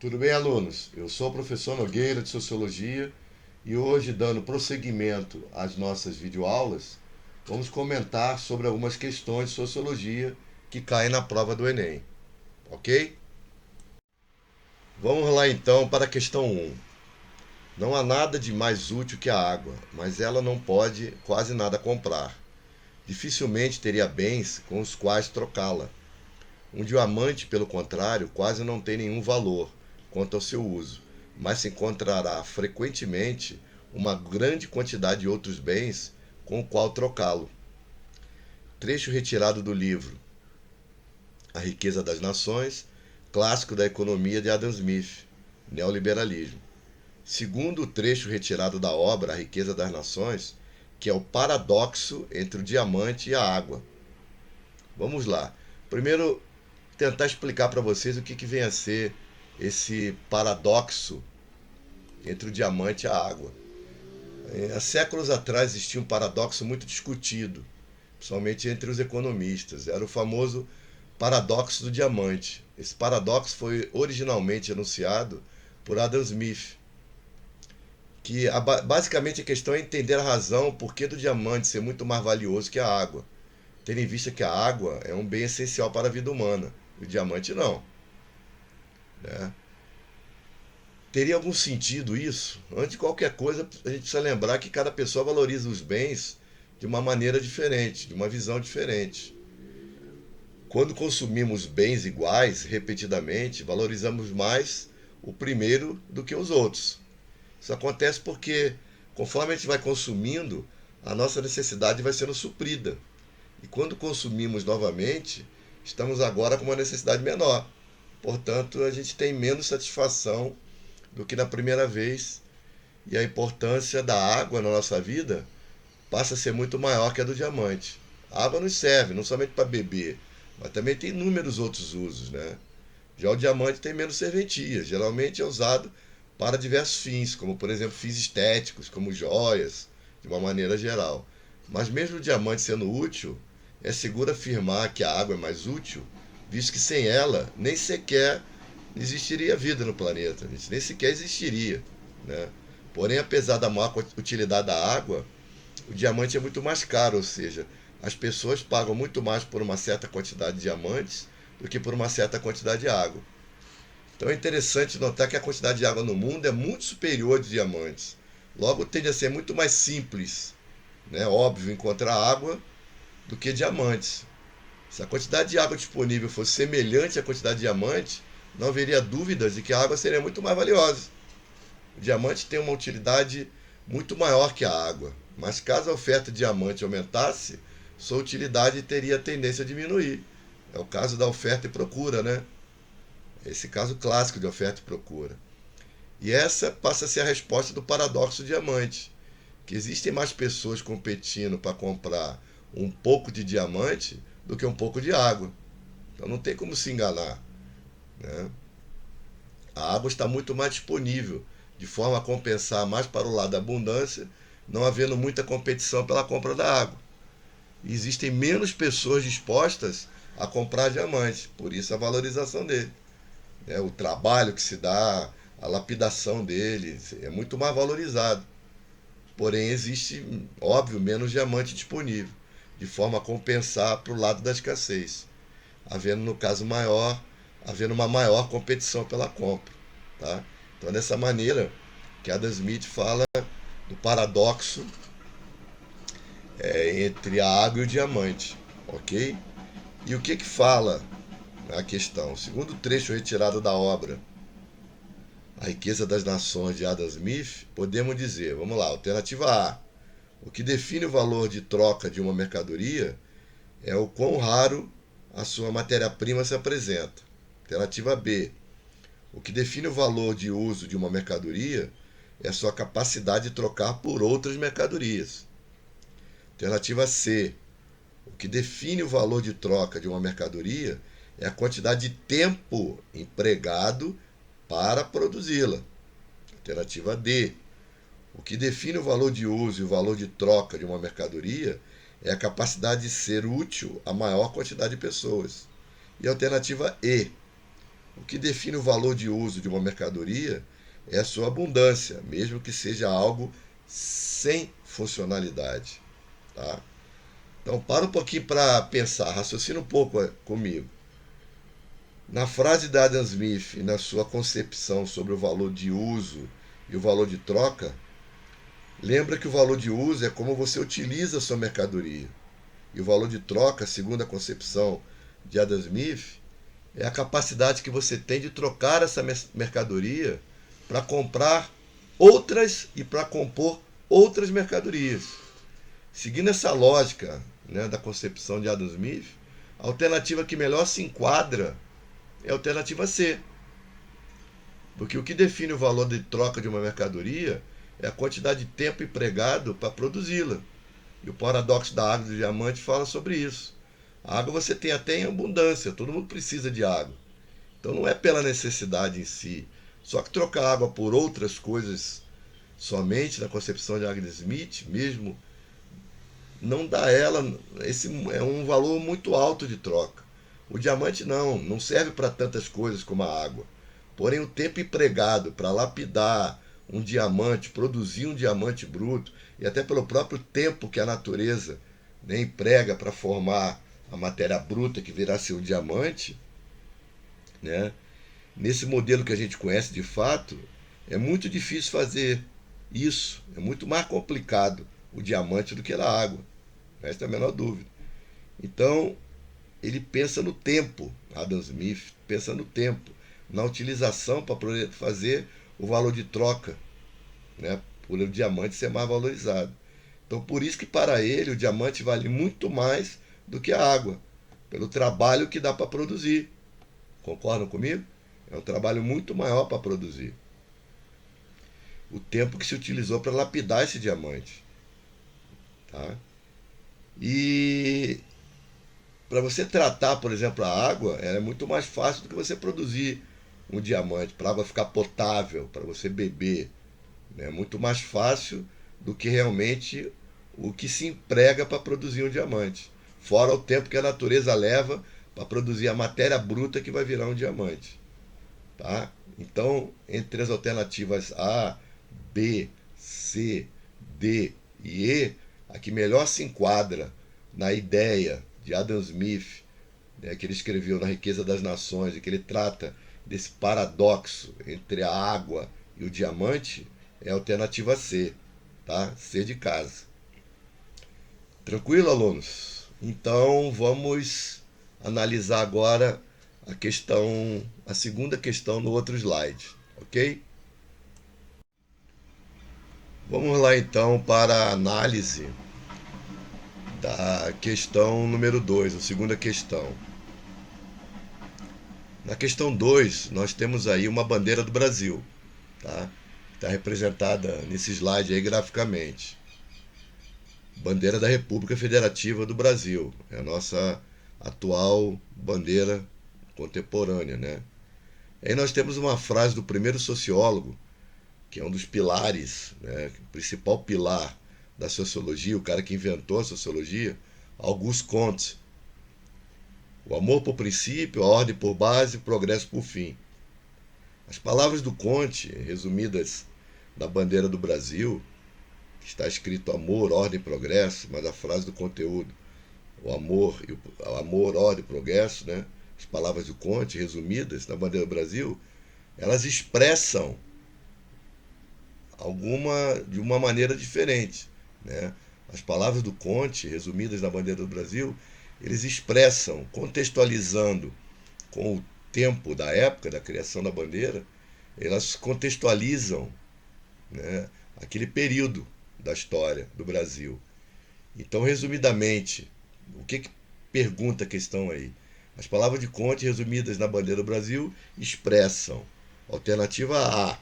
Tudo bem, alunos? Eu sou o professor Nogueira de Sociologia e hoje, dando prosseguimento às nossas videoaulas, vamos comentar sobre algumas questões de sociologia que caem na prova do Enem, ok? Vamos lá então para a questão 1. Não há nada de mais útil que a água, mas ela não pode quase nada comprar. Dificilmente teria bens com os quais trocá-la. Um diamante, pelo contrário, quase não tem nenhum valor quanto ao seu uso, mas se encontrará frequentemente uma grande quantidade de outros bens com o qual trocá-lo. Trecho retirado do livro A Riqueza das Nações, clássico da economia de Adam Smith, Neoliberalismo. Segundo o trecho retirado da obra A Riqueza das Nações, que é o paradoxo entre o diamante e a água. Vamos lá. Primeiro, tentar explicar para vocês o que vem a ser esse paradoxo entre o diamante e a água. Há séculos atrás existia um paradoxo muito discutido, principalmente entre os economistas. Era o famoso paradoxo do diamante. Esse paradoxo foi originalmente enunciado por Adam Smith, que basicamente a questão é entender a razão por que do diamante ser muito mais valioso que a água, tendo em vista que a água é um bem essencial para a vida humana, e o diamante não. Né? Teria algum sentido isso? Antes de qualquer coisa, a gente precisa lembrar que cada pessoa valoriza os bens de uma maneira diferente, de uma visão diferente. Quando consumimos bens iguais repetidamente, valorizamos mais o primeiro do que os outros. Isso acontece porque, conforme a gente vai consumindo, a nossa necessidade vai sendo suprida. E quando consumimos novamente, estamos agora com uma necessidade menor. Portanto, a gente tem menos satisfação do que na primeira vez, e a importância da água na nossa vida passa a ser muito maior que a do diamante. A água nos serve não somente para beber, mas também tem inúmeros outros usos, né? Já o diamante tem menos serventia, geralmente é usado para diversos fins, como por exemplo fins estéticos, como joias, de uma maneira geral. Mas mesmo o diamante sendo útil, é seguro afirmar que a água é mais útil, visto que sem ela nem sequer existiria vida no planeta, nem sequer existiria. Né? Porém, apesar da maior utilidade da água, o diamante é muito mais caro, ou seja, as pessoas pagam muito mais por uma certa quantidade de diamantes do que por uma certa quantidade de água. Então é interessante notar que a quantidade de água no mundo é muito superior de diamantes. Logo, tende a ser muito mais simples, né, óbvio, encontrar água do que diamantes. Se a quantidade de água disponível fosse semelhante à quantidade de diamante, não haveria dúvidas de que a água seria muito mais valiosa. O diamante tem uma utilidade muito maior que a água, mas caso a oferta de diamante aumentasse, sua utilidade teria tendência a diminuir. É o caso da oferta e procura, né? Esse caso clássico de oferta e procura. E essa passa a ser a resposta do paradoxo do diamante, que existem mais pessoas competindo para comprar um pouco de diamante do que um pouco de água. Então não tem como se enganar. Né? A água está muito mais disponível, de forma a compensar mais para o lado da abundância, não havendo muita competição pela compra da água. E existem menos pessoas dispostas a comprar diamantes, por isso a valorização dele. O trabalho que se dá, a lapidação dele é muito mais valorizado. Porém, existe, óbvio, menos diamante disponível, de forma a compensar para o lado da escassez, havendo, no caso maior, havendo uma maior competição pela compra. Tá? Então, dessa maneira que Adam Smith fala do paradoxo entre a água e o diamante. Ok? E o que fala a questão? Segundo o trecho retirado da obra A Riqueza das Nações de Adam Smith, podemos dizer, vamos lá, alternativa A. O que define o valor de troca de uma mercadoria é o quão raro a sua matéria-prima se apresenta. Alternativa B. O que define o valor de uso de uma mercadoria é a sua capacidade de trocar por outras mercadorias. Alternativa C. O que define o valor de troca de uma mercadoria é a quantidade de tempo empregado para produzi-la. Alternativa D. O que define o valor de uso e o valor de troca de uma mercadoria é a capacidade de ser útil à maior quantidade de pessoas. E a alternativa E. O que define o valor de uso de uma mercadoria é a sua abundância, mesmo que seja algo sem funcionalidade. Tá? Então, para um pouquinho para pensar, raciocina um pouco comigo. Na frase da Adam Smith e na sua concepção sobre o valor de uso e o valor de troca, lembra que o valor de uso é como você utiliza a sua mercadoria. E o valor de troca, segundo a concepção de Adam Smith, é a capacidade que você tem de trocar essa mercadoria para comprar outras e para compor outras mercadorias. Seguindo essa lógica, né, da concepção de Adam Smith, a alternativa que melhor se enquadra é a alternativa C. Porque o que define o valor de troca de uma mercadoria é a quantidade de tempo empregado para produzi-la. E o paradoxo da água e do diamante fala sobre isso. A água você tem até em abundância, todo mundo precisa de água. Então não é pela necessidade em si. Só que trocar água por outras coisas somente, na concepção de Adam Smith mesmo, não dá a ela, esse é um valor muito alto de troca. O diamante não serve para tantas coisas como a água. Porém, o tempo empregado para lapidar um diamante, produzir um diamante bruto, e até pelo próprio tempo que a natureza, né, emprega para formar a matéria bruta que virá ser o diamante, né, nesse modelo que a gente conhece de fato, é muito difícil fazer isso. É muito mais complicado o diamante do que a água. Essa é a menor dúvida. Então, ele pensa no tempo, Adam Smith pensa no tempo, na utilização para poder fazer o valor de troca, né, por o diamante ser mais valorizado. Então, por isso que para ele o diamante vale muito mais do que a água, pelo trabalho que dá para produzir. Concordam comigo? É um trabalho muito maior para produzir. O tempo que se utilizou para lapidar esse diamante. Tá? E para você tratar, por exemplo, a água, é muito mais fácil do que você produzir um diamante, para a água ficar potável, para você beber. É muito mais fácil do que realmente o que se emprega para produzir um diamante. Fora o tempo que a natureza leva para produzir a matéria bruta que vai virar um diamante. Tá? Então, entre as alternativas A, B, C, D e E, a que melhor se enquadra na ideia de Adam Smith, né, que ele escreveu na Riqueza das Nações, e que ele trata desse paradoxo entre a água e o diamante, é a alternativa C, tá? C de casa. Tranquilo, alunos? Então vamos analisar agora a segunda questão no outro slide, ok? Vamos lá então para a análise da questão número 2, a segunda questão. Na questão 2, nós temos aí uma bandeira do Brasil, tá? Está representada nesse slide aí graficamente. Bandeira da República Federativa do Brasil, é a nossa atual bandeira contemporânea, né? Aí nós temos uma frase do primeiro sociólogo, que é um dos pilares, né, o principal pilar da sociologia, o cara que inventou a sociologia, Auguste Comte. O amor por princípio, a ordem por base, o progresso por fim. As palavras do Comte, resumidas na bandeira do Brasil, que está escrito amor, ordem e progresso, mas a frase do conteúdo, amor, ordem e progresso, né? As palavras do Comte, resumidas na bandeira do Brasil, elas expressam de uma maneira diferente, né? As palavras do Comte, resumidas na bandeira do Brasil, eles expressam, contextualizando com o tempo da época da criação da bandeira, elas contextualizam, né, aquele período da história do Brasil. Então, resumidamente, o que pergunta a questão aí? As palavras de Comte, resumidas na bandeira do Brasil, expressam, alternativa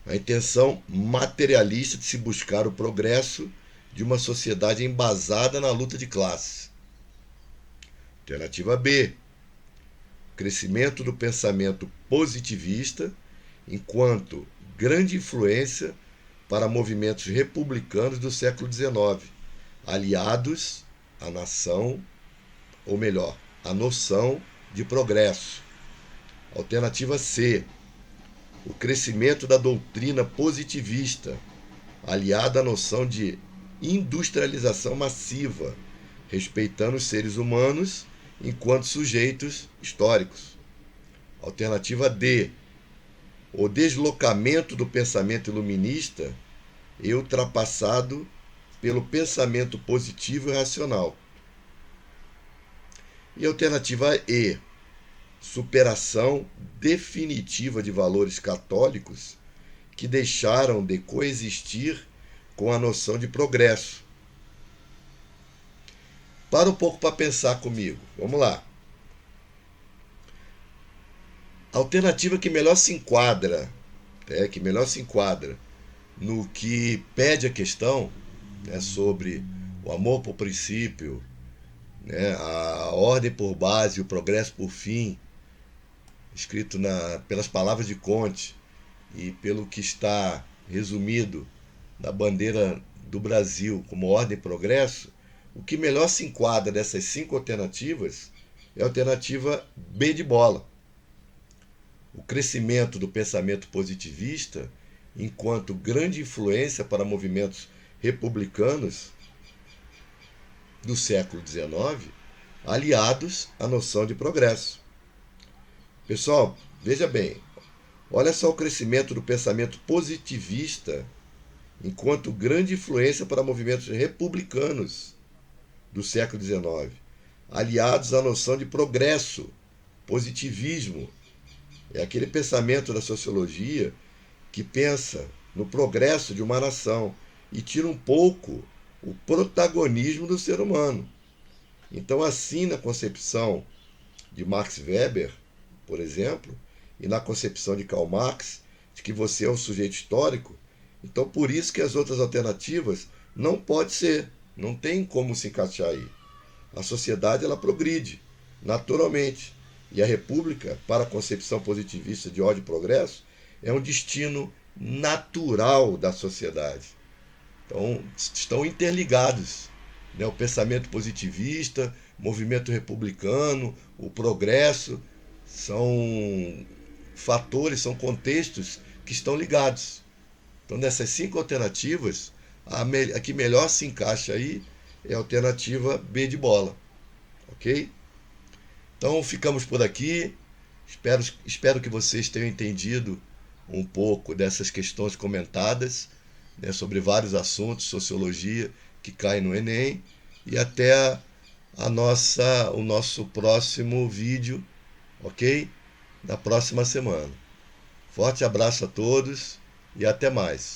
a intenção materialista de se buscar o progresso de uma sociedade embasada na luta de classes. Alternativa B, crescimento do pensamento positivista enquanto grande influência para movimentos republicanos do século XIX, aliados à nação, ou melhor, à noção de progresso. Alternativa C, o crescimento da doutrina positivista, aliada à noção de industrialização massiva, respeitando os seres humanos enquanto sujeitos históricos. Alternativa D, o deslocamento do pensamento iluminista e ultrapassado pelo pensamento positivo e racional. E alternativa E, superação definitiva de valores católicos que deixaram de coexistir com a noção de progresso. Para um pouco para pensar comigo. Vamos lá. A alternativa que melhor se enquadra, no que pede a questão, sobre o amor por princípio, a ordem por base, o progresso por fim, escrito pelas palavras de Comte e pelo que está resumido na bandeira do Brasil como ordem e progresso, o que melhor se enquadra dessas 5 alternativas é a alternativa B de bola. O crescimento do pensamento positivista enquanto grande influência para movimentos republicanos do século XIX, aliados à noção de progresso. Pessoal, veja bem, olha só o crescimento do pensamento positivista enquanto grande influência para movimentos republicanos do século XIX, aliados à noção de progresso, positivismo. É aquele pensamento da sociologia que pensa no progresso de uma nação e tira um pouco o protagonismo do ser humano. Então, assim, na concepção de Max Weber, por exemplo, e na concepção de Karl Marx, de que você é um sujeito histórico, então por isso que as outras alternativas não pode ser, não tem como se encaixar aí. A sociedade ela progride naturalmente, e a república, para a concepção positivista de ordem e progresso, é um destino natural da sociedade. Então, estão interligados. O pensamento positivista, movimento republicano, o progresso, são fatores, são contextos que estão ligados. Então, dessas 5 alternativas, a que melhor se encaixa aí é a alternativa B de bola. Ok? Então, ficamos por aqui. Espero que vocês tenham entendido um pouco dessas questões comentadas, sobre vários assuntos, sociologia, que cai no Enem. E até o nosso próximo vídeo, ok? Na próxima semana. Forte abraço a todos e até mais.